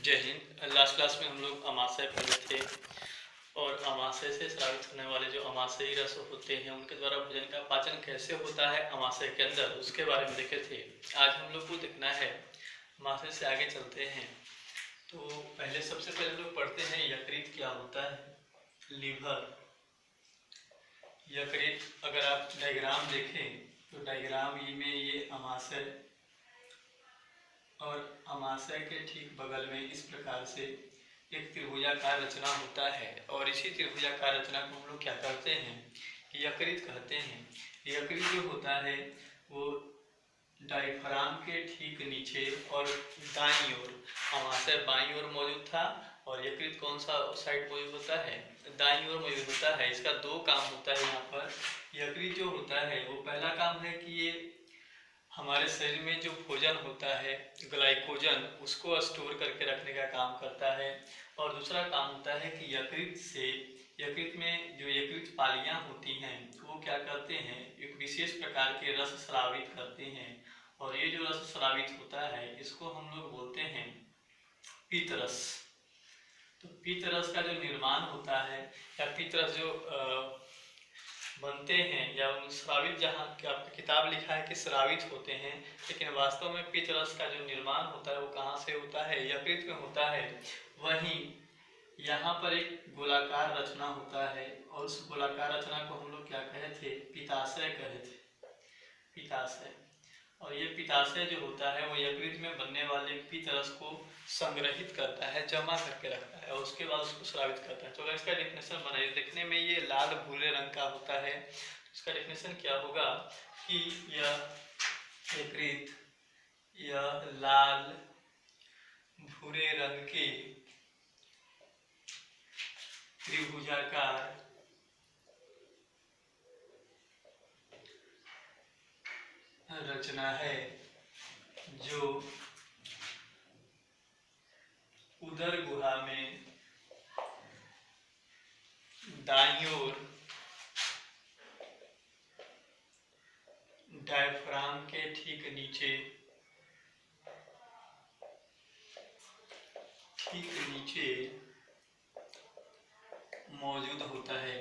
जय Hind. Last class में हम लोग अमाशय पढ़े थे और अमाशय से स्रावित होने वाले जो अमाशयी रस होते हैं उनके द्वारा भोजन का पाचन कैसे होता है अमाशय के अंदर, उसके बारे में देखे थे। आज हम लोग को देखना है, अमाशय से आगे चलते हैं। तो पहले सबसे पहले हम लोग पढ़ते हैं यकृत क्या होता है। लीवर, यकृत, अगर आप डायग्राम देखें तो डायग्राम में ये अमाशय और अमाशय के ठीक बगल में इस प्रकार से एक त्रिभुजाकार रचना होता है और इसी त्रिभुजाकार रचना को हम लोग क्या कहते हैं, यकृत कहते हैं। यकृत जो होता है वो डायफ्राम के ठीक नीचे और दाईं ओर, अमाशय बाईं ओर मौजूद था और यकृत कौन सा साइड मौजूद होता है, दाईं ओर मौजूद होता है। इसका दो काम होता है यहाँ पर। यकृत जो होता है वो पहला काम है कि ये हमारे शरीर में जो भोजन होता है ग्लाइकोजन, उसको स्टोर करके रखने का काम करता है। और दूसरा काम होता है कि यकृत में जो यकृत पालियाँ होती हैं वो क्या करते हैं, एक विशेष प्रकार के रस स्रावित करते हैं और ये जो रस स्रावित होता है इसको हम लोग बोलते हैं पीतरस। तो पीतरस का जो निर्माण होता है या पीतरस जो बनते हैं या स्रावित, जहाँ आपकी किताब लिखा है कि स्रावित होते हैं, लेकिन वास्तव में पीतरस का जो निर्माण होता है वो कहाँ से होता है, यकृत में होता है। वहीं यहाँ पर एक गोलाकार रचना होता है और उस गोलाकार रचना को हम लोग क्या कहे थे, पित्ताशय कहे थे, पित्ताशय। और ये पित्ताशय जो होता है वो यकृत में बनने वाले पीतरस को संग्रहित करता है, जमा करके रखता है और उसके बाद उसको स्रावित करता है। तो अगर इसका डेफिनेशन बनाइए, देखने में ये लाल भूरे रंग का होता है, तो इसका डेफिनेशन क्या होगा कि यह यकृत यह लाल भूरे रंग के त्रिभुजाकार रचना है जो उदर गुहा में दाईं ओर डायफ्राम के ठीक नीचे मौजूद होता है।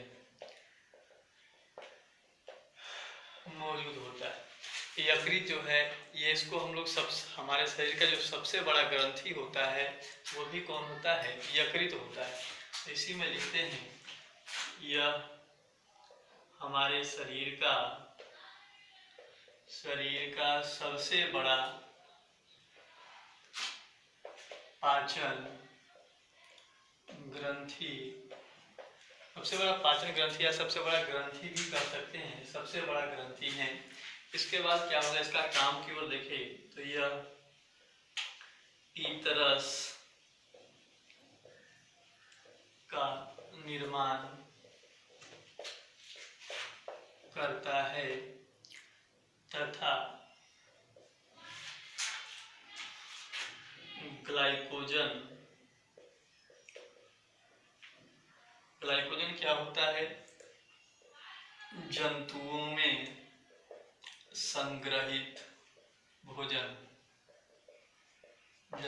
यकृत जो है ये, इसको हम लोग हमारे शरीर का जो सबसे बड़ा ग्रंथि होता है वो भी कौन होता है, यकृत होता है। तो इसी में लिखते हैं, यह हमारे शरीर का सबसे बड़ा पाचन ग्रंथि, सबसे बड़ा पाचन ग्रंथि या सबसे बड़ा ग्रंथि भी कह सकते हैं, सबसे बड़ा ग्रंथि है। इसके बाद क्या होगा, इसका काम की ओर देखें तो यह पीतरस का निर्माण करता है तथा ग्लाइकोजन क्या होता है, जंतुओं में संग्रहित भोजन, जो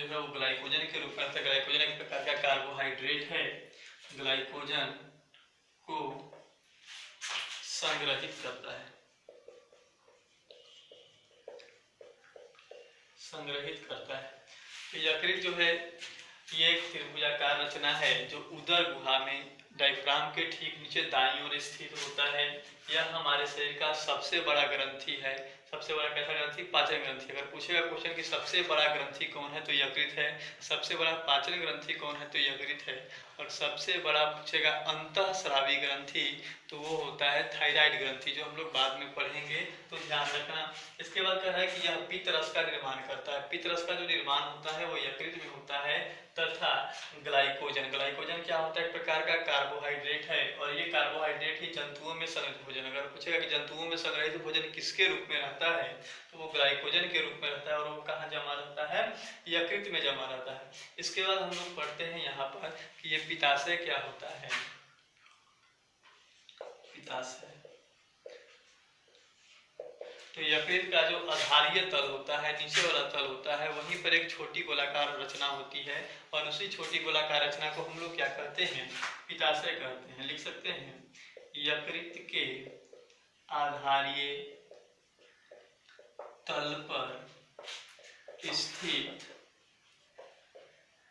है वो ग्लाइकोजन के रूप में आता है। ग्लाइकोजन एक प्रकार का कार्बोहाइड्रेट है, ग्लाइकोजन को संग्रहित करता है, तो यकृत जो है ये एक त्रिभुजाकार रचना है जो उदर गुहा में डायफ्राम के ठीक नीचे दाईं ओर स्थित होता है। यह हमारे शरीर का सबसे बड़ा ग्रंथि है। सबसे बड़ा कैसा ग्रंथि, पाचन ग्रंथि। अगर पूछेगा क्वेश्चन कि सबसे बड़ा ग्रंथि कौन है तो यकृत है, सबसे बड़ा पाचन ग्रंथि कौन है तो यकृत है, और सबसे बड़ा पूछेगा अंतःस्रावी ग्रंथि तो वो होता है थायराइड ग्रंथि, जो हम लोग बाद में पढ़ेंगे, तो ध्यान रखना। इसके बाद कह रहा है कि यह पीतरस का निर्माण करता है। पीतरस का जो निर्माण होता है वो यकृत में होता है तथा ग्लाइकोजन क्या होता है, एक प्रकार का कार्बोहाइड्रेट है और ये कार्बोहाइड्रेट ही जंतुओं में संग्रहित भोजन। अगर पूछेगा कि जंतुओं में संग्रहित भोजन किसके रूप में रहता है तो वो ग्लाइकोजन के रूप में रहता है और वो कहाँ जमा रहता है, यकृत में जमा रहता है। इसके बाद हम लोग पढ़ते हैं यहाँ पर कि ये पित्ताशय क्या होता है। तो यकृत का जो आधारीय तल होता है, नीचे वाला तल होता है, वहीं पर एक छोटी गोलाकार रचना होती है और उसी छोटी गोलाकार रचना को हम लोग क्या कहते हैं, पित्ताशय कहते हैं। लिख सकते हैं, यकृत के आधारीय तल पर स्थित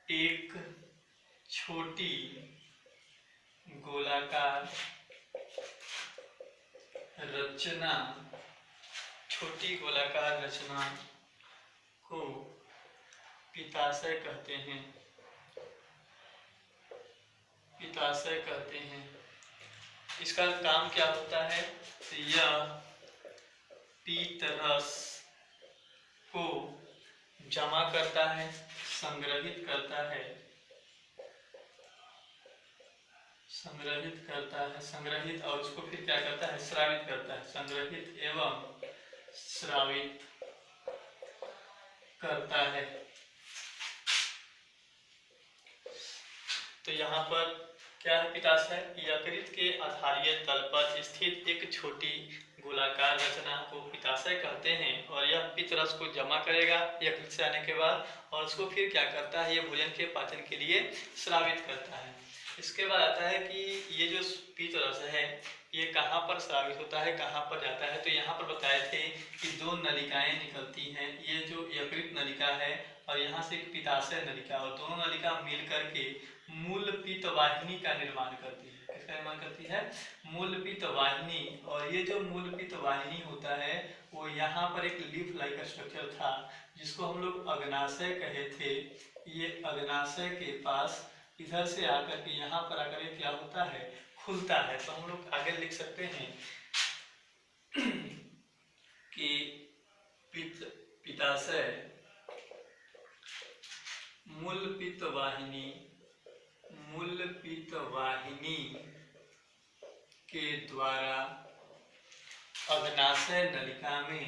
एक छोटी गोलाकार रचना, छोटी गोलाकार रचना को पित्ताशय कहते हैं, पित्ताशय कहते हैं। इसका काम क्या होता है, तो यह पीतरस को जमा करता है, संग्रहित करता है, संग्रहित और उसको फिर क्या करता है, स्रावित करता है, संग्रहित एवं स्रावित करता है। तो यहाँ पर क्या है, पित्ताशय यकृत के आधारीय तल पर स्थित एक छोटी गोलाकार रचना को पित्ताशय कहते हैं और यह पित्त रस को जमा करेगा यकृत से आने के बाद और उसको फिर क्या करता है, ये भोजन के पाचन के लिए स्रावित करता है। इसके बाद आता है कि ये जो पित्त रस है ये कहाँ पर स्रावित होता है, कहाँ पर जाता है। तो यहाँ पर बताए थे कि दो नलिकाएं निकलती हैं, ये जो यकृत नलिका है और यहाँ से एक पित्ताशय नलिका, और दोनों नलिका मिल करके मूल पित्त वाहिनी का निर्माण करती है। किसका निर्माण करती है, मूल पित्त वाहिनी। और ये जो मूल पित्त वाहिनी होता है वो यहाँ पर एक लीफ लाइक स्ट्रक्चर था जिसको हम लोग अग्नाशय कहे थे। ये अग्नाशय के पास इधर से आकर के यहाँ पर आकर के क्या होता है, खुलता है। तो हम लोग आगे लिख सकते हैं कि पित्ताशय मूल पित्त वाहिनी, मूल पित्त वाहिनी के द्वारा अग्नाशय नलिका में,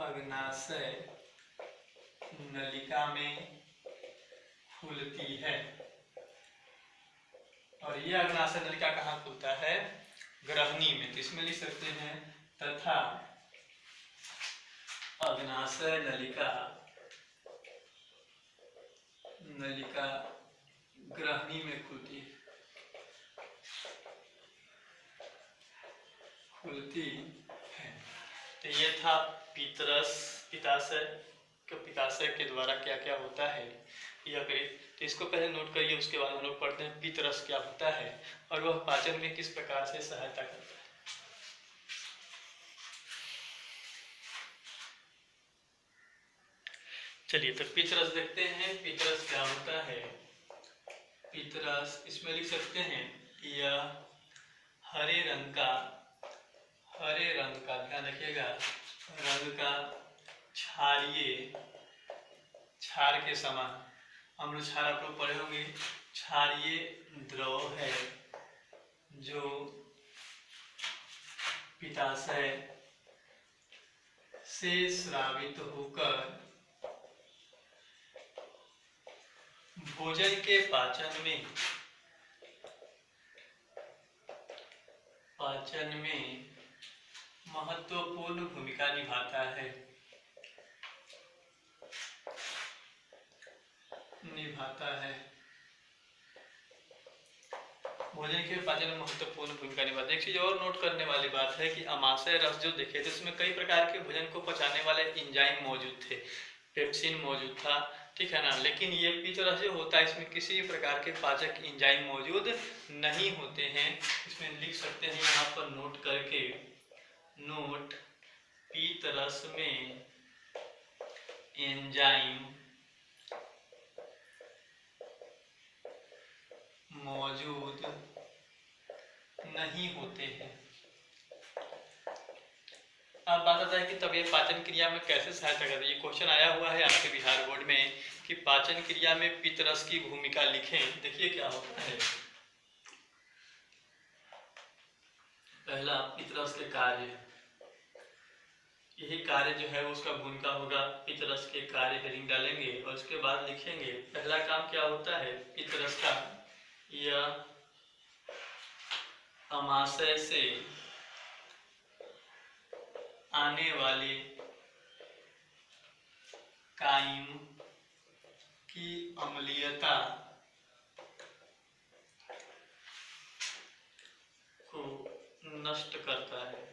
अग्नाशय नलिका में खुलती है। और ये अग्नाशय नलिका कहाँ खुलता है, ग्रहणी में। तो इसमें लिख सकते हैं तथा अग्नाशय नलिका, नलिका ग्रहणी में खुलती है। तो ये था पित्तरस, पित्ताशय के द्वारा क्या क्या होता है यकृत। तो इसको पहले नोट करिए, उसके बाद हम लोग पढ़ते हैं पित्तरस क्या होता है और वह पाचन में किस प्रकार से सहायता करता है। चलिए तो पित्तरस देखते हैं, पित्तरस क्या होता है। पित्तरस इसमें लिख सकते हैं यह हरे रंग का, हरे रंग का, ध्यान रखिएगा, रंग का क्षारीय, क्षार के समान, हम लोग क्षार आप लोग पढ़े होंगे, क्षारीय द्रव है जो पित्ताशय से स्रावित होकर भोजन के पाचन में, पाचन में महत्वपूर्ण भूमिका निभाता है, भोजन के पाचन में महत्वपूर्ण भूमिका निभाता है। एक चीज और नोट करने वाली बात है कि अमाशय रस जो देखे थे उसमें कई प्रकार के भोजन को पचाने वाले एंजाइम मौजूद थे, पेप्सिन मौजूद था, ठीक है ना। लेकिन ये पित्तरस जो होता है इसमें किसी प्रकार के पाचक एंजाइम मौजूद नहीं होते हैं। इसमें लिख सकते हैं यहाँ पर नोट करके, नोट पित्तरस में एंजाइम मौजूद नहीं होते हैं। अब बात आता है कि तब ये पाचन क्रिया में कैसे सहायता करते हैं। ये क्वेश्चन आया हुआ है आपके बिहार बोर्ड में कि पाचन क्रिया में पित्तरस की भूमिका लिखें। देखिए क्या होता है, पहला पित्तरस के कार्य, यही कार्य जो है उसका भूमिका होगा। पित्तरस के कार्य हेडिंग डालेंगे और उसके बाद लिखेंगे पहला काम क्या होता है पित्तरस का, यह अमाशय से आने वाले काइम की अम्लीयता को नष्ट करता है।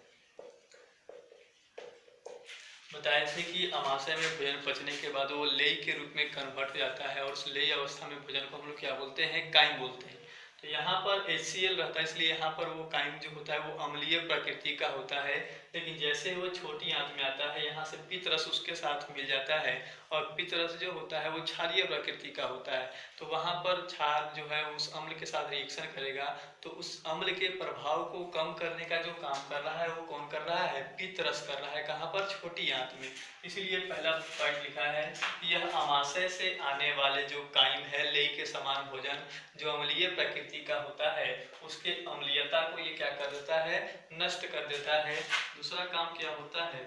बताए थे कि अमाशय में भोजन पचने के बाद वो लेई के रूप में कन्वर्ट हो जाता है और उस लेई अवस्था में भोजन को हम लोग क्या बोलते हैं, काइम बोलते हैं। तो यहाँ पर HCl रहता है, इसलिए यहाँ पर वो काइम जो होता है वो अम्लीय प्रकृति का होता है। लेकिन जैसे वो छोटी आंत में आता है, यहाँ से पित्त रस उसके साथ मिल जाता है और पित्त रस जो होता है वो क्षारीय प्रकृति का होता है। तो वहाँ पर क्षार जो है उस अम्ल के साथ रिएक्शन करेगा, तो उस अम्ल के प्रभाव को कम करने का जो काम कर रहा है वो कौन कर रहा है, पित्त रस कर रहा है। कहाँ पर, छोटी आंत में। इसीलिए पहला पॉइंट लिखा है कि यह अमाशय से आने वाले जो काइम है, लेई के समान भोजन जो अम्लीय प्रकृति का होता है, उसके अम्लीयता को ये क्या कर देता है, नष्ट कर देता है। दूसरा काम क्या होता है,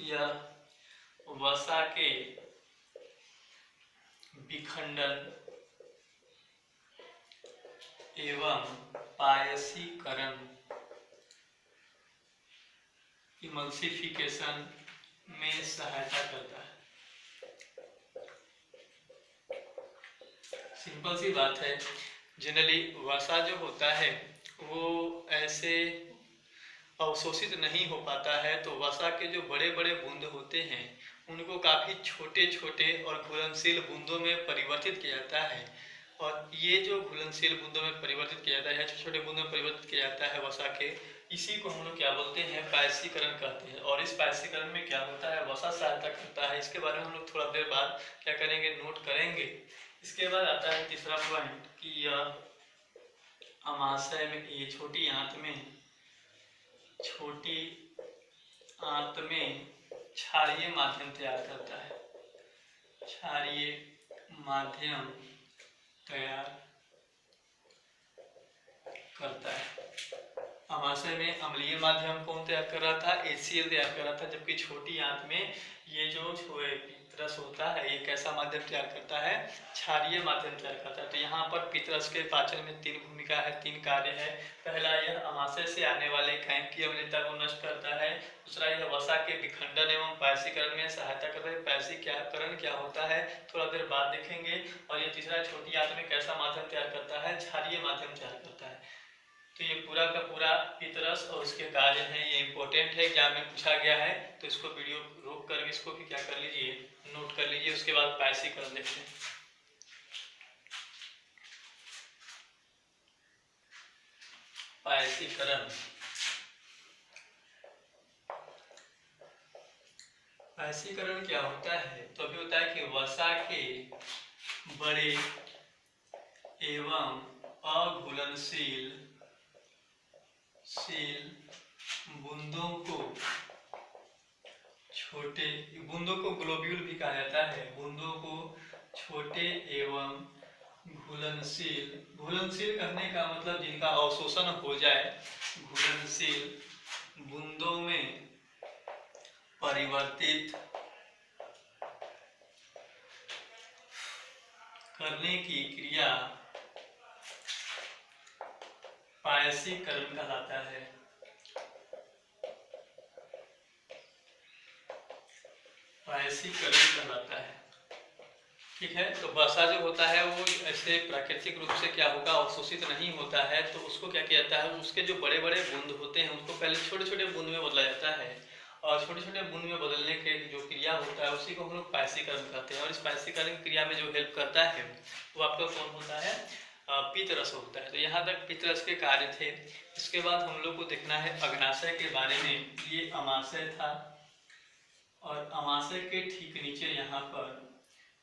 यह वसा के विखंडन एवं पायसीकरण, इमल्सिफिकेशन में सहायता करता है। सिंपल सी बात है, जनरली वसा जो होता है वो ऐसे अवशोषित नहीं हो पाता है, तो वसा के जो बड़े बड़े बूंद होते हैं उनको काफ़ी छोटे छोटे और घुलनशील बूंदों में परिवर्तित किया जाता है। और ये जो घुलनशील बूंदों में परिवर्तित किया जाता है, छोटे छोटे बूंदों में परिवर्तित किया जाता है वसा के, इसी को हम लोग क्या बोलते हैं, पायसीकरण कहते हैं। और इस पायसीकरण में क्या होता है, वसा सहायता करता है। इसके बारे में हम लोग थोड़ा देर बाद क्या करेंगे, नोट करेंगे। इसके बाद आता है तीसरा पॉइंट कि यह अमाशय में, ये छोटी आंत में क्षारीय माध्यम तैयार करता है, क्षारीय माध्यम तैयार करता है। अमाशय में अम्लीय माध्यम कौन तैयार कर रहा था, HCl तैयार कर रहा था, जबकि छोटी आंत में ये जो पित्तरस होता है ये कैसा माध्यम तैयार करता है, क्षारीय माध्यम तैयार करता है। तो यहाँ पर पित्तरस के पाचन में 3 भूमिका है, 3 कार्य है। पहला, यह अमाशय से आने वाले काइम की अम्लीयता को नष्ट करता है। दूसरा, यह वसा के विखंडन एवं पायसीकरण में सहायता करता है। पायसीकरण क्या होता है थोड़ा देर बाद देखेंगे। और ये तीसरा, छोटी आंत में कैसा माध्यम तैयार करता है, क्षारीय माध्यम तैयार करता है। तो ये पूरा का पूरा पित्तरस और उसके कार्य हैं, ये इंपॉर्टेंट है, एग्जाम में पूछा गया है। तो इसको वीडियो रोक कर इसको भी क्या कर लीजिए, नोट कर लीजिए। उसके बाद पायसीकरण देखते हैं। पायसीकरण क्या होता है, तो अभी होता है कि वसा के बड़े एवं अघुलनशील बूंदों को ग्लोब्यूल भी कहा जाता है। बूंदों को छोटे एवं घुलनशील कहने का मतलब जिनका अवशोषण हो जाए, घुलनशील बूंदों में परिवर्तित करने की क्रिया पायसीकरण कहलाता है। पायसीकरण कहलाता है, ठीक है। तो वसा जो होता है वो ऐसे प्राकृतिक रूप से क्या होगा, अवशोषित नहीं होता है। तो उसको क्या किया जाता है, उसके जो बड़े बड़े बूंद होते हैं उसको पहले छोटे छोटे बूंद में बदला जाता है। और छोटे छोटे बूंद में बदलने के जो क्रिया होता है उसी को हम लोग पायसीकरण कहते हैं। और इस पायसीकरण क्रिया में जो हेल्प करता है वो आपका कौन होता है, पित्तरस होता है। तो यहाँ तक पित्तरस के कार्य थे। इसके बाद हम लोग को देखना है अग्नाशय के बारे में। ये अमाशय था और अमाशय के ठीक नीचे यहाँ पर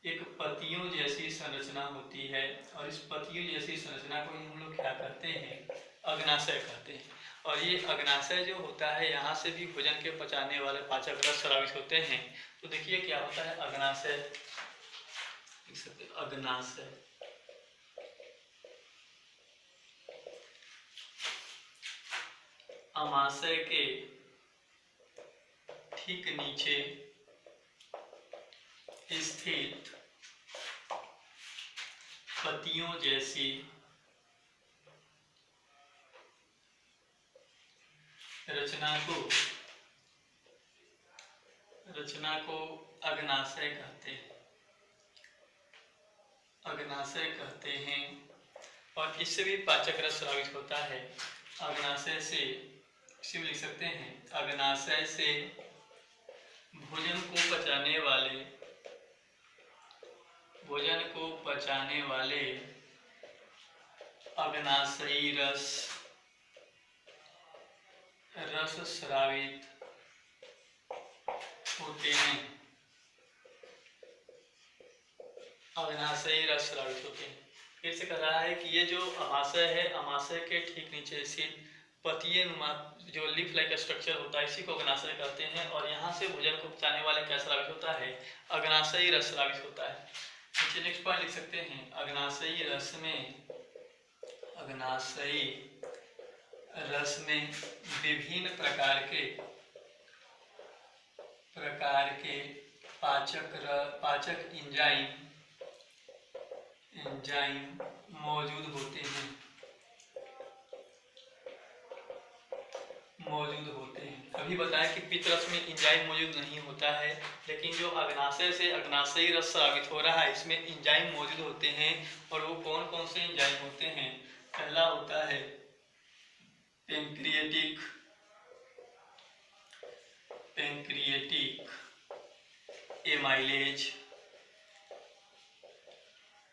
एक पतियों जैसी संरचना होती है। और इस पतियों जैसी संरचना को हम लोग क्या कहते हैं, अग्नाशय कहते हैं। और ये अग्नाशय जो होता है, यहाँ से भी भोजन के पचाने वाले पाचक रस स्रावित होते हैं। तो देखिए क्या होता है अग्नाशय, अग्नाशय अमाशय के ठीक नीचे स्थित पतियों जैसी रचना को रचना को अग्नाशय कहते हैं, अग्नाशय कहते हैं। और इससे भी पाचक रस स्रावित होता है। अग्नाशय से इसे लिख सकते हैं, अग्नाशय से भोजन को पचाने वाले अग्नाशयी रस स्रावित होते हैं। अग्नाशयी रस स्रावित होते हैं। फिर से कह रहा है कि ये जो अमाशय है, अमाशय के ठीक नीचे स्थित पतिये नुमा जो लीफ लाइक स्ट्रक्चर होता है, इसी को अग्नाशय कहते हैं। और यहाँ से भोजन को पचाने वाले क्या स्रावित होता है? अग्नाशयी रस स्रावित होता है। नीचे नेक्स्ट पॉइंट लिख सकते हैं, अग्नाशयी रस में विभिन्न प्रकार के पाचक एंजाइम मौजूद होते हैं। अभी बताया कि पित्त रस में एंजाइम मौजूद नहीं होता है, लेकिन जो अग्नाशय से अग्नाशयी रस स्रावित हो रहा है, इसमें एंजाइम मौजूद होते हैं। और वो कौन कौन से एंजाइम होते हैं? पहला होता है पैंक्रियाटिक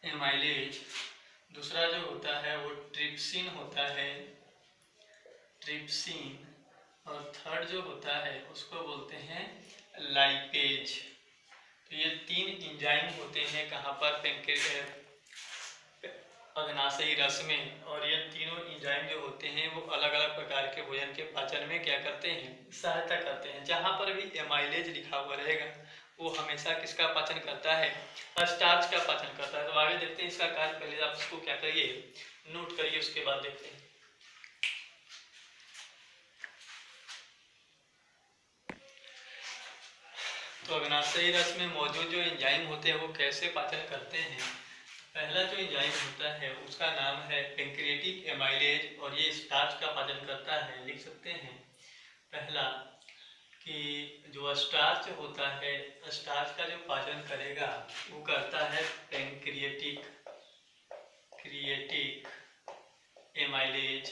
एमाइलेज। दूसरा जो होता है वो ट्रिप्सिन होता है, और थर्ड जो होता है उसको बोलते हैं लाइपेज। तो ये 3 एंजाइम होते हैं कहाँ पर? अग्नाशयी रस में। और ये तीनों एंजाइम जो होते हैं वो अलग अलग प्रकार के भोजन के पाचन में क्या करते हैं? सहायता करते हैं। जहाँ पर भी एमाइलेज लिखा हुआ रहेगा वो हमेशा किसका पाचन करता है? स्टार्च का पाचन करता है। तो आगे देखते हैं इसका कार्य। पहले आप इसको क्या करिए, नोट करिए, उसके बाद देखते हैं। तो अग्नाशयी रस में मौजूद जो एंजाइम होते हैं वो कैसे पाचन करते हैं? पहला जो एंजाइम होता है उसका नाम है पैंक्रियाटिक एमाइलेज, और ये स्टार्च का पाचन करता है। लिख सकते हैं पहला कि जो स्टार्च होता है, स्टार्च का जो पाचन करेगा वो करता है पैंक्रियाटिक एमाइलेज।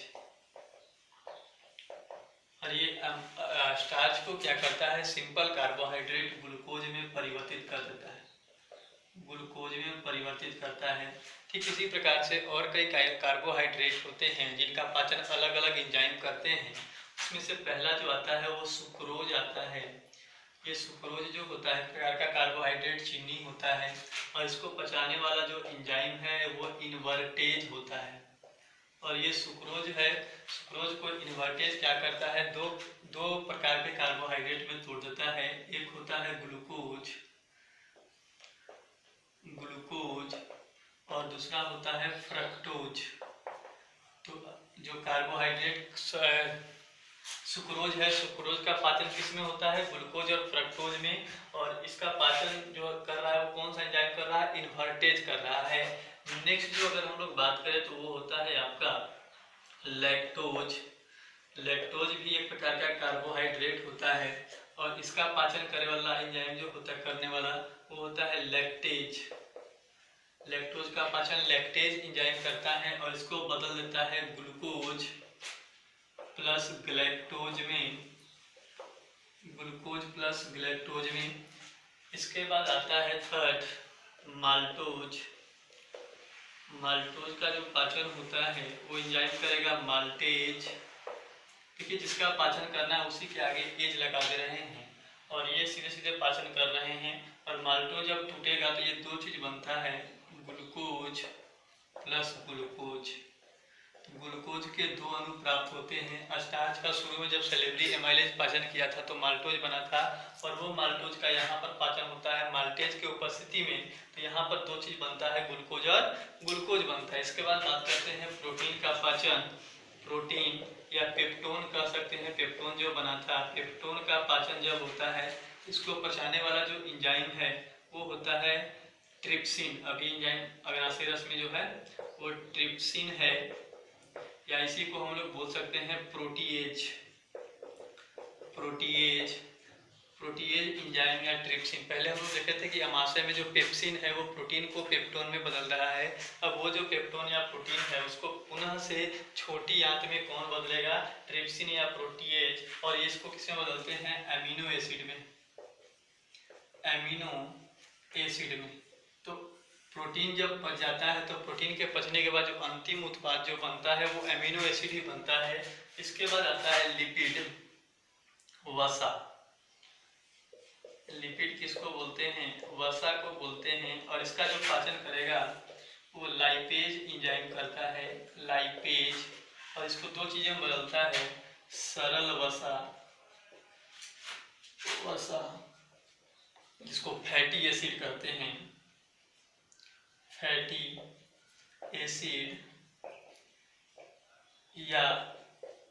और ये स्टार्च को क्या करता है? सिंपल कार्बोहाइड्रेट ग्लूकोज में परिवर्तित कर देता है, ठीक इसी प्रकार से और कई कार्बोहाइड्रेट होते हैं जिनका पाचन अलग अलग एंजाइम करते हैं। उसमें से पहला जो आता है वो सुक्रोज आता है। ये सुक्रोज जो होता है प्रकार का कार्बोहाइड्रेट चीनी होता है, और इसको पचाने वाला जो एंजाइम है वो इन्वर्टेज होता है। और ये सुक्रोज को इन्वर्टेज क्या करता है? दो प्रकार के कार्बोहाइड्रेट में तोड़ देता है। एक होता है ग्लूकोज और दूसरा होता है फ्रक्टोज। तो जो कार्बोहाइड्रेट सुक्रोज है, सुक्रोज का पाचन किस में होता है? ग्लूकोज और फ्रक्टोज में। और इसका पाचन जो कर रहा है वो कौन सा एंजाइम कर रहा है? इन्वर्टेज कर रहा है। नेक्स्ट जो अगर हम लोग बात करें तो वो होता है आपका लैक्टोज। लैक्टोज भी एक प्रकार का कार्बोहाइड्रेट होता है, और इसका पाचन करने वाला एंजाइम जो होता है करने वाला वो होता है लैक्टेज। लैक्टोज का पाचन लैक्टेज एंजाइम करता है और इसको बदल देता है ग्लूकोज प्लस ग्लैक्टोज में। इसके बाद आता है थर्ड माल्टोज। माल्टोज का जो पाचन होता है वो एंजाइम करेगा माल्टेज। देखिए जिसका पाचन करना है उसी के आगे एज लगा दे रहे हैं, और ये सीधे सीधे पाचन कर रहे हैं। और माल्टोज जब टूटेगा तो ये 2 चीज बनता है, ग्लूकोज प्लस ग्लूकोज के 2 अणु प्राप्त होते हैं। स्टार्च का शुरू में जब सेलेब्री एमाइलेज पाचन किया था तो माल्टोज बना था, और वो माल्टोज का यहाँ पर पाचन होता है माल्टेज के उपस्थिति में। तो यहाँ पर 2 चीज बनता है, ग्लूकोज और ग्लूकोज बनता है। इसके बाद बात करते हैं प्रोटीन का पाचन। प्रोटीन या पेप्टोन कह सकते हैं, पेप्टोन जो बना था, पेप्टोन का पाचन जब होता है इसको पचाने वाला जो एंजाइम है वो होता है ट्रिप्सिन। अभी एंजाइम अग्नाशयी रस में जो है वो ट्रिप्सिन है, या इसी को हम लोग बोल सकते हैं प्रोटीएज। प्रोटीएज एंजाइम या ट्रिप्सिन। पहले हम लोग देखे थे कि अमाशय में जो पेप्सिन है वो प्रोटीन को पेप्टोन में बदल रहा है। अब वो जो पेप्टोन या प्रोटीन है उसको पुनः से छोटी आंत में कौन बदलेगा? ट्रिप्सिन या प्रोटीएज। और ये इसको किसमें बदलते हैं? एमिनो एसिड में, एमिनो एसिड में। तो प्रोटीन जब पच जाता है तो प्रोटीन के पचने के बाद जो अंतिम उत्पाद जो बनता है वो एमिनो एसिड ही बनता है। इसके बाद आता है लिपिड, वसा। लिपिड किसको बोलते हैं? वसा को बोलते हैं। और इसका जो पाचन करेगा वो लाइपेज एंजाइम करता है, लाइपेज। और इसको दो चीजें में बदलता है, सरल वसा, वसा जिसको फैटी एसिड कहते हैं, फैटी एसिड, या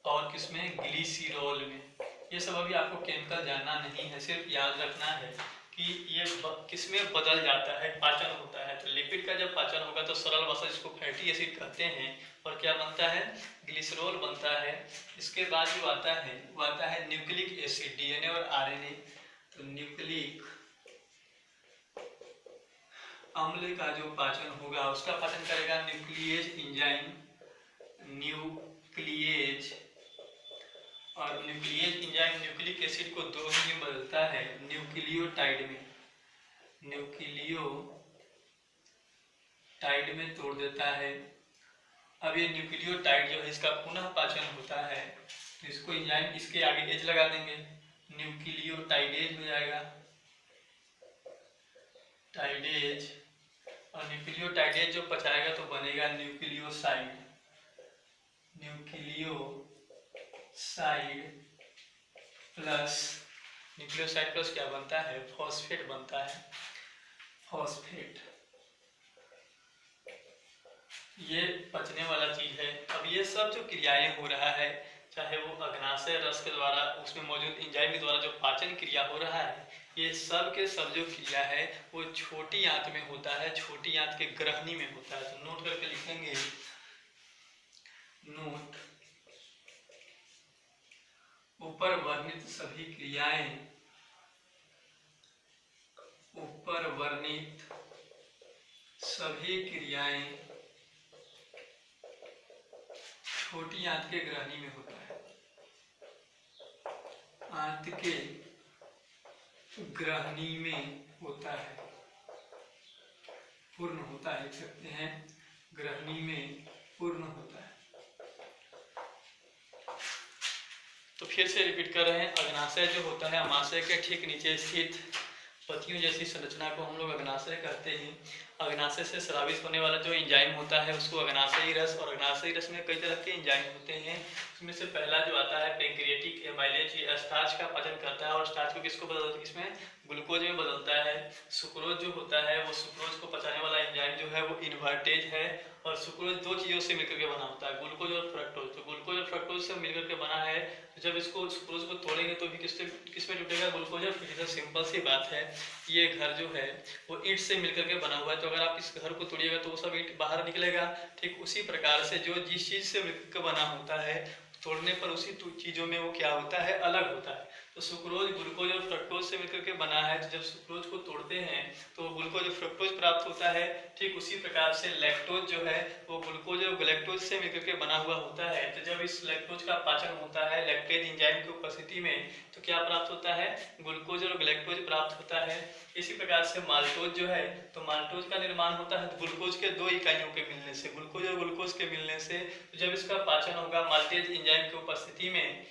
और किसमें? ग्लिसरॉल में। ये सब अभी आपको केमिकल जानना नहीं है, सिर्फ याद रखना है कि ये किसमें बदल जाता है, पाचन होता है। तो लिपिड का जब पाचन होगा तो सरल वसा जिसको फैटी एसिड कहते हैं और क्या बनता है? ग्लिसरॉल बनता है। इसके बाद जो आता है वो आता है न्यूक्लिक एसिड, डीएनए और आरएनए। तो न्यूक्लिक अम्ल का जो पाचन होगा उसका पाचन करेगा न्यूक्लिएज एंजाइम, न्यूक्लिएज। और न्यूक्लिएज एंजाइम न्यूक्लिक एसिड को दो ही में बदलता है, न्यूक्लियोटाइड में, न्यूक्लियोटाइड में तोड़ देता है। अब ये न्यूक्लियोटाइड जो है इसका पुनः पाचन होता है तो इसको एंजाइम इसके आगे एज लगा देंगे, न्यूक्लियोटाइडेज हो जाएगा, टाइडेज। और न्यूक्लियोटाइडेज जो पचाएगा तो बनेगा nucleoside, nucleoside plus, nucleoside plus क्या बनता है? फॉस्फेट बनता है, फॉस्फेट। ये पचने वाला चीज है। अब ये सब जो क्रियाएं हो रहा है, चाहे वो अग्नाशय रस के द्वारा उसमें मौजूद एंजाइम के द्वारा जो पाचन क्रिया हो रहा है, ये सब के सब जो क्रिया है वो छोटी आंत में होता है, छोटी आंत के ग्रहणी में होता है। तो नोट करके लिखेंगे, नोट, ऊपर वर्णित सभी क्रियाएं, ऊपर वर्णित सभी क्रियाएं छोटी आंत के ग्रहणी में होता है, आंत के ग्रहणी में होता है, पूर्ण होता है, लिख सकते हैं ग्रहणी में पूर्ण होता है। तो फिर से रिपीट कर रहे हैं, अग्नाशय जो होता है अमाशय के ठीक नीचे स्थित पत्तियों जैसी संरचना को हम लोग अग्नाशय कहते हैं। अग्नाशय से स्रावित होने वाला जो एंजाइम होता है उसको अग्नाशयी रस, और अग्नाशयी रस में कई तरह के एंजाइम होते हैं। उसमें से पहला जो आता है पैंक्रियाटिक एमाइलेज, स्टार्च का पाचन करता है और स्टार्च को किसको बदलता है? इसमें ग्लूकोज में बदलता है। सुक्रोज जो होता है वो सुक्रोज को पचाने वाला एंजाइम जो है वो इन्वर्टेज है। और सुक्रोज दो चीजों से मिलकर के बना होता है, ग्लूकोज और फ्रक्टोज। तो ग्लूकोज और फ्रक्टोज से मिलकर के बना है, तो जब इसको सुक्रोज को तोड़ेंगे तो भी किसमें जुटेगा? ग्लूकोज और फ्रक्टोज। सिंपल सी बात है। ये घर जो है वो ईंट से मिलकर के बना हुआ है, तो अगर आप इस घर को तोड़िएगा तो वो सब ईंट बाहर निकलेगा। ठीक उसी प्रकार से जो जिस चीज से मिलकर के बना होता है तोड़ने पर उसी चीजों में वो क्या होता है? अलग होता है। तो सुक्रोज ग्लूकोज और फ्रक्टोज से मिलकर के बना है, तो जब सुक्रोज को तोड़ते हैं तो ग्लूकोज और फ्रक्टोज प्राप्त होता है। ठीक उसी प्रकार से लैक्टोज जो है वो ग्लूकोज और गैलेक्टोज से मिलकर के बना हुआ होता है। तो जब इस लैक्टोज का पाचन होता है लैक्टेज एंजाइम की उपस्थिति में, तो क्या प्राप्त होता है? ग्लूकोज और गैलेक्टोज प्राप्त होता है। इसी प्रकार से माल्टोज जो है, तो माल्टोज का निर्माण होता है ग्लूकोज के दो इकाइयों के मिलने से, ग्लूकोज और ग्लूकोज के मिलने से। तो जब इसका पाचन होगा माल्टेज एंजाइम की उपस्थिति में,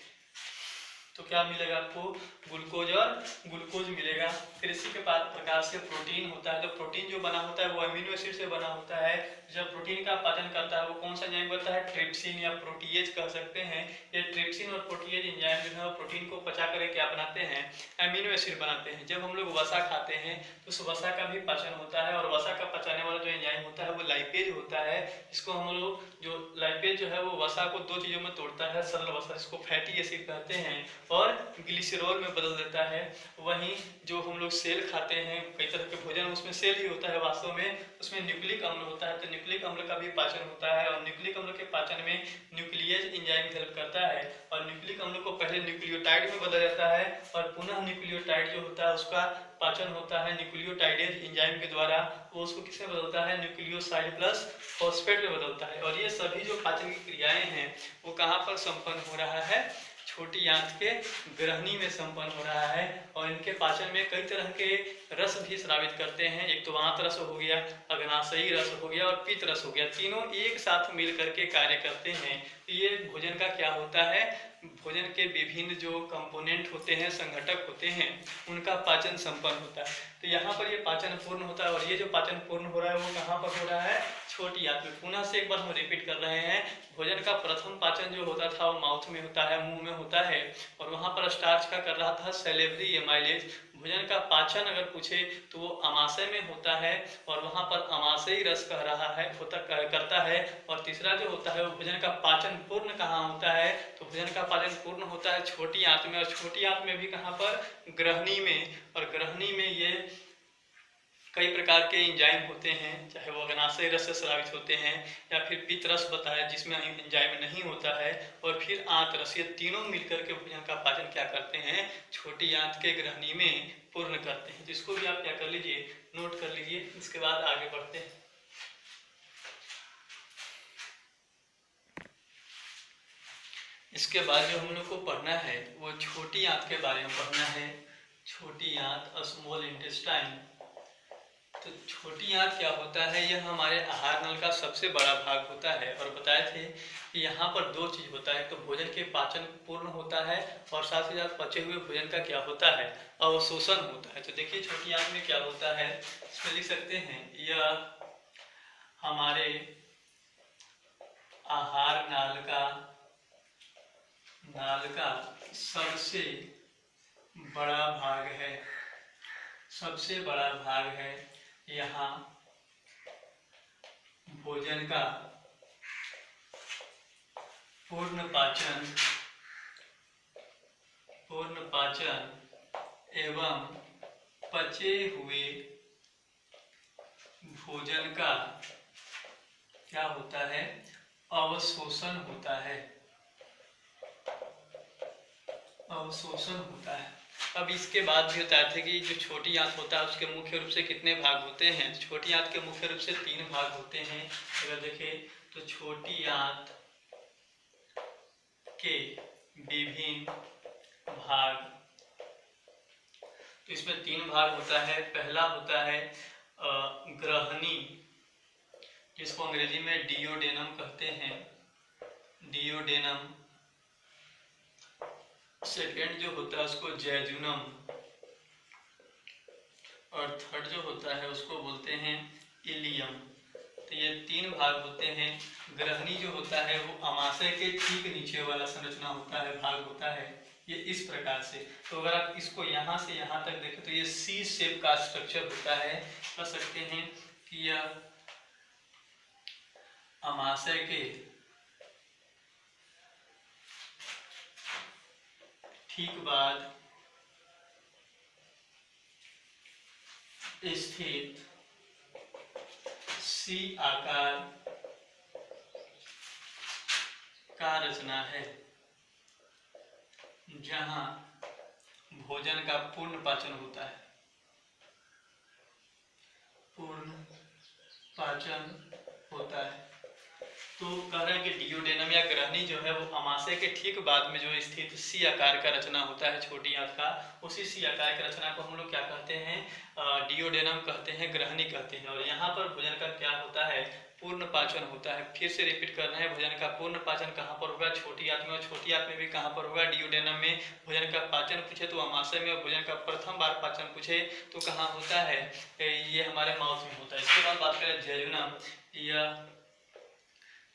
तो क्या मिलेगा आपको? ग्लूकोज और ग्लूकोज मिलेगा। फिर इसी के प्रकार से प्रोटीन होता है। तो प्रोटीन जो बना होता है वो अमीनो एसिड से बना होता है। जब प्रोटीन का पाचन करता है वो कौन सा एंजाइम करता है? ट्रिप्सिन या प्रोटीएज कह सकते हैं। ये ट्रिप्सिन और प्रोटीएज एंजाइम जो है वो प्रोटीन को पचा कर क्या बनाते हैं? अमीनो एसिड बनाते हैं। जब हम लोग वसा खाते हैं तो उस वसा का भी पाचन होता है, और वसा का पचाने वाला जो एंजाइम होता है वो लाइपेज होता है। इसको हम लोग जो लाइपेज जो है वो वसा को दो चीजों में तोड़ता है, सरल वसा जिसको फैटी एसिड कहते हैं, और ग्लिसरॉल में बदल देता है। वहीं जो जो हम लोग सेल खाते हैं, कई तरह के भोजन उसमें सेल ही होता है, वास्तव में उसमें न्यूक्लिक अम्ल होता है। तो न्यूक्लिक अम्ल का भी पाचन होता है और न्यूक्लिक अम्ल के पाचन में न्यूक्लियस एंजाइम हेल्प करता है और न्यूक्लिक अम्ल को पहले न्यूक्लियोटाइड में बदला जाता है और पुनः न्यूक्लियोटाइड जो होता है उसका पाचन होता है न्यूक्लियोटाइडेज एंजाइम के द्वारा। वो उसको किसमें बदलता है, न्यूक्लियोसाइड प्लस फॉस्फेट में बदलता है। और ये सभी जो पाचन की क्रियाएं हैं वो कहाँ पर संपन्न हो रहा है, छोटी आंत के ग्रहणी में संपन्न हो रहा है। और इनके पाचन में कई तरह के रस भी स्रावित करते हैं। एक तो वात रस हो गया, अग्नाशयी रस हो गया और पित्त रस हो गया, तीनों एक साथ मिल करके कार्य करते हैं। तो ये भोजन का क्या होता है, भोजन के विभिन्न जो कंपोनेंट होते हैं, संघटक होते हैं, उनका पाचन संपन्न होता है। तो यहाँ पर ये पाचन पूर्ण होता है और ये जो पाचन पूर्ण हो रहा है वो कहाँ पर हो रहा है, छोटी आंत में। पुनः से एक बार हम रिपीट कर रहे हैं, भोजन का प्रथम पाचन जो होता था वो माउथ में होता है, मुंह में होता है और वहाँ पर स्टार्च का कर रहा था सेलेब्री एमाइलेज। भोजन का पाचन अगर पूछे तो वो अमाशय में होता है और वहाँ पर अमाशयी रस कह रहा है करता है। और तीसरा जो होता है वो भोजन का पाचन पूर्ण कहाँ होता है, तो भोजन का पाचन पूर्ण होता है छोटी आंत में। और छोटी आंत में भी कहाँ पर, ग्रहणी में। और ग्रहणी में ये कई प्रकार के एंजाइम होते हैं, चाहे वो अग्नाशय रस से स्रावित होते हैं या फिर पित्त रस बताया जिसमें एंजाइम नहीं होता है, और फिर आंत रस। ये तीनों मिलकर के भोजन का पाचन क्या करते हैं, छोटी आंत के ग्रहणी में पूर्ण करते हैं। तो इसको भी आप क्या कर लीजिए, नोट कर लीजिए। इसके बाद आगे बढ़ते हैं। इसके बाद जो हम लोग को पढ़ना है वो छोटी आंत के बारे में पढ़ना है। छोटी आंत, स्मॉल इंटेस्टाइन। तो छोटी आंत क्या होता है, यह हमारे आहार नल का सबसे बड़ा भाग होता है। और बताए थे कि यहाँ पर दो चीज होता है, तो भोजन के पाचन पूर्ण होता है और साथ ही साथ पचे हुए भोजन का क्या होता है, अवशोषण होता है। तो देखिए छोटी आंत में क्या होता है, इसमें लिख सकते हैं, यह हमारे आहार नाल का सबसे बड़ा भाग है, सबसे बड़ा भाग है। यहाँ भोजन का पूर्ण पाचन एवं पचे हुए भोजन का क्या होता है, अवशोषण होता है, अवशोषण होता है। अब इसके बाद भी बताए थे कि जो छोटी आंत होता है उसके मुख्य रूप से कितने भाग होते हैं। छोटी आंत के मुख्य रूप से 3 भाग होते हैं। अगर देखें तो छोटी आंत के विभिन्न भाग, तो इसमें 3 भाग होता है। पहला होता है ग्रहणी, जिसको अंग्रेजी में डियोडेनम कहते हैं, डियोडेनम। सेकेंड जो होता है उसको जैजुनम, और थर्ड जो होता है उसको बोलते हैं इलियम। तो ये 3 भाग होते हैं। ग्रहणी जो होता है वो अमाशय के ठीक नीचे वाला संरचना होता है, भाग होता है, ये इस प्रकार से। तो अगर आप इसको यहाँ से यहाँ तक देखें तो ये सी शेप का स्ट्रक्चर होता है। कह सकते हैं कि यह अमाशय के ठीक बाद स्थित सी आकार का रचना है, जहां भोजन का पूर्ण पाचन होता है, पूर्ण पाचन होता है। तो कह रहे हैं कि डियोडेनम या ग्रहणी जो है वो अमाशय के ठीक बाद में जो स्थित सी आकार का रचना होता है छोटी आंत का, उसी सी आकार की रचना को हम लोग क्या कहते हैं, डियोडेनम कहते हैं, ग्रहणी कहते हैं। और यहाँ पर भोजन का क्या होता है, पूर्ण पाचन होता है। फिर से रिपीट करना है, भोजन का पूर्ण पाचन कहाँ पर होगा, छोटी आंत में। और छोटी आंत में भी कहाँ पर होगा, डियोडेनम में। भोजन का पाचन पूछे तो अमाशय में, और भोजन का प्रथम बार पाचन पूछे तो कहाँ होता है, ये हमारे माउथ में होता है। इसके बाद बात करें जैजुनम, या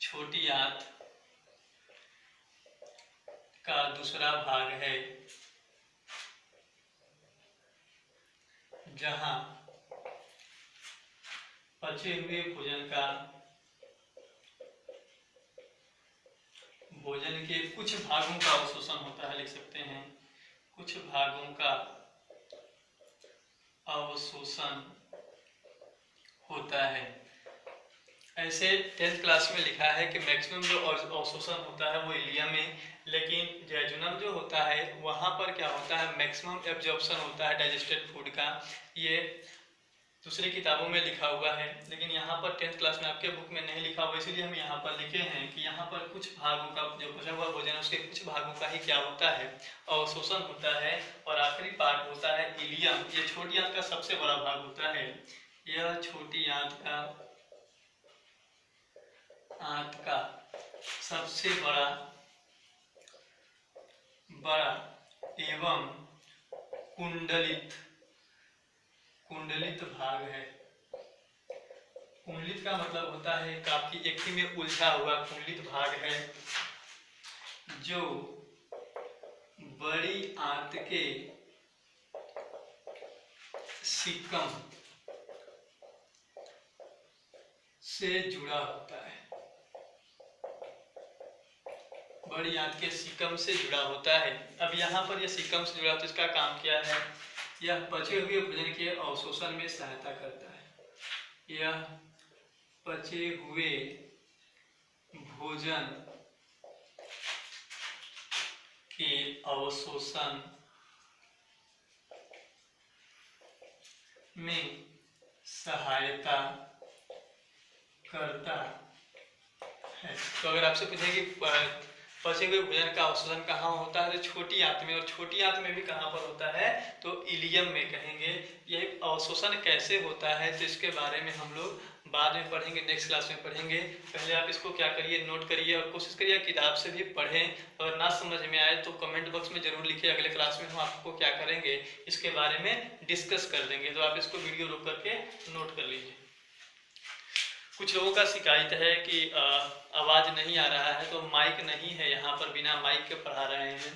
छोटी आंत का दूसरा भाग है, जहां पचे हुए भोजन के कुछ भागों का अवशोषण होता है, लिख सकते हैं, कुछ भागों का अवशोषण होता है। ऐसे 10th क्लास में लिखा है कि मैक्सिमम जो अवशोषण होता है वो इलियम में, लेकिन जैजुनम जो होता है वहाँ पर क्या होता है, मैक्सिमम एब्जॉर्प्शन होता है डाइजेस्टेड फूड का। ये दूसरी किताबों में लिखा हुआ है, लेकिन यहाँ पर 10th क्लास में आपके बुक में नहीं लिखा हुआ, इसीलिए हम यहाँ पर लिखे हैं कि यहाँ पर कुछ भागों का जो बचा हुआ भोजन है उसके कुछ भागों का ही क्या होता है, अवशोषण होता है। और आखिरी पार्ट होता है इलियम। ये छोटी आंत का सबसे बड़ा भाग होता है। यह छोटी आंत का सबसे बड़ा एवं कुंडलित भाग है। कुंडलित का मतलब होता है काफी एक ही में उलझा हुआ कुंडलित भाग है, जो बड़ी आंत के सीकम से जुड़ा होता है। बड़ी आंत के सीकम से जुड़ा होता है। अब यहाँ पर यह सीकम से जुड़ा, तो इसका काम क्या है, यह पचे हुए भोजन के अवशोषण में सहायता करता है। यह पचे हुए भोजन के अवशोषण में सहायता करता है। तो अगर आपसे पूछें कि पचे हुए भोजन का अवशोषण कहाँ होता है, तो छोटी आंत में, और छोटी आंत में भी कहाँ पर होता है, तो इलियम में कहेंगे। यह अवशोषण कैसे होता है तो इसके बारे में हम लोग बाद में पढ़ेंगे, नेक्स्ट क्लास में पढ़ेंगे। पहले आप इसको क्या करिए, नोट करिए और कोशिश करिए किताब से भी पढ़ें। और ना समझ में आए तो कमेंट बॉक्स में जरूर लिखिए, अगले क्लास में हम आपको क्या करेंगे, इसके बारे में डिस्कस कर देंगे। तो आप इसको वीडियो रोक करके नोट कर लीजिए। कुछ लोगों का शिकायत है कि आवाज़ नहीं आ रहा है, तो माइक नहीं है यहाँ पर, बिना माइक के पढ़ा रहे हैं।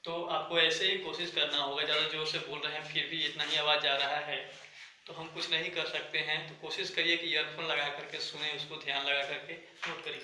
तो आपको ऐसे ही कोशिश करना होगा, ज़्यादा जोर से बोल रहे हैं फिर भी इतना ही आवाज़ आ रहा है तो हम कुछ नहीं कर सकते हैं। तो कोशिश करिए कि ईयरफोन लगा करके सुने, उसको ध्यान लगा करके नोट करिए।